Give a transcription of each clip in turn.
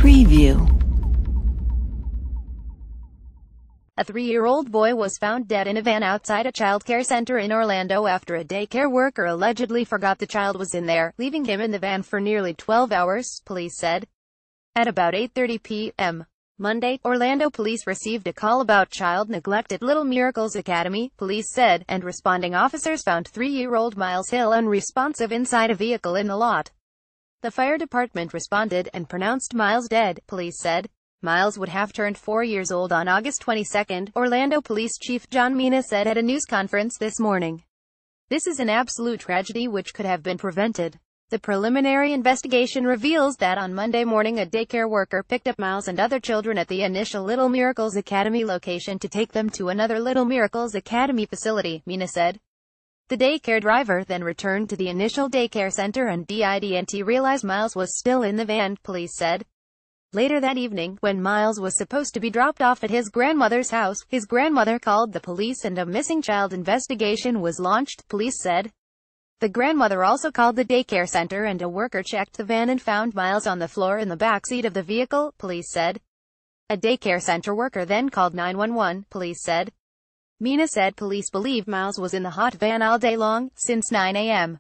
Preview. A 3-year-old boy was found dead in a van outside a childcare center in Orlando after a daycare worker allegedly forgot the child was in there, leaving him in the van for nearly 12 hours, police said. At about 8:30 p.m. Monday, Orlando police received a call about child neglect at Little Miracles Academy, police said, and responding officers found 3-year-old Miles Hill unresponsive inside a vehicle in the lot. The fire department responded and pronounced Miles dead, police said. Miles would have turned 4 years old on August 22, Orlando Police Chief John Mina said at a news conference this morning. This is an absolute tragedy which could have been prevented. The preliminary investigation reveals that on Monday morning a daycare worker picked up Miles and other children at the initial Little Miracles Academy location to take them to another Little Miracles Academy facility, Mina said. The daycare driver then returned to the initial daycare center and didn't realize Miles was still in the van, police said. Later that evening, when Miles was supposed to be dropped off at his grandmother's house, his grandmother called the police and a missing child investigation was launched, police said. The grandmother also called the daycare center and a worker checked the van and found Miles on the floor in the back seat of the vehicle, police said. A daycare center worker then called 911, police said. Mina said police believe Miles was in the hot van all day long, since 9 a.m.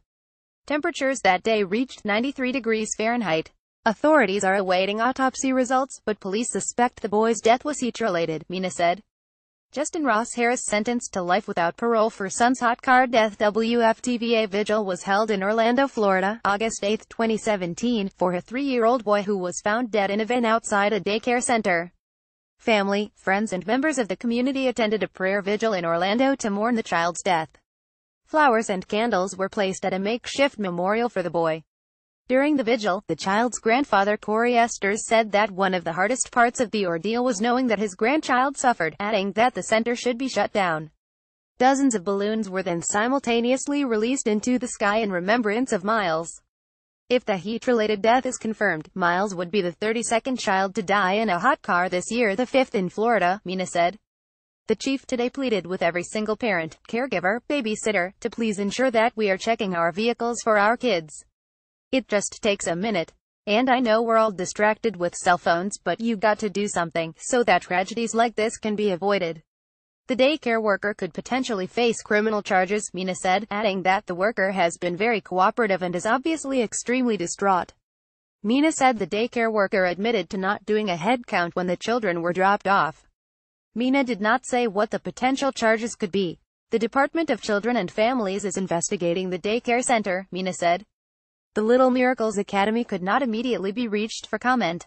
Temperatures that day reached 93 degrees Fahrenheit. Authorities are awaiting autopsy results, but police suspect the boy's death was heat-related, Mina said. Justin Ross Harris sentenced to life without parole for son's hot car death. WFTVA vigil was held in Orlando, Florida, August 8, 2017, for a 3-year-old boy who was found dead in a van outside a daycare center. Family, friends and members of the community attended a prayer vigil in Orlando to mourn the child's death. Flowers and candles were placed at a makeshift memorial for the boy. During the vigil, the child's grandfather Corey Esters said that one of the hardest parts of the ordeal was knowing that his grandchild suffered, adding that the center should be shut down. Dozens of balloons were then simultaneously released into the sky in remembrance of Miles. If the heat-related death is confirmed, Miles would be the 32nd child to die in a hot car this year, the 5th in Florida, Mina said. The chief today pleaded with every single parent, caregiver, babysitter, to please ensure that we are checking our vehicles for our kids. It just takes a minute. And I know we're all distracted with cell phones, but you got to do something, so that tragedies like this can be avoided. The daycare worker could potentially face criminal charges, Mina said, adding that the worker has been very cooperative and is obviously extremely distraught. Mina said the daycare worker admitted to not doing a head count when the children were dropped off. Mina did not say what the potential charges could be. The Department of Children and Families is investigating the daycare center, Mina said. The Little Miracles Academy could not immediately be reached for comment.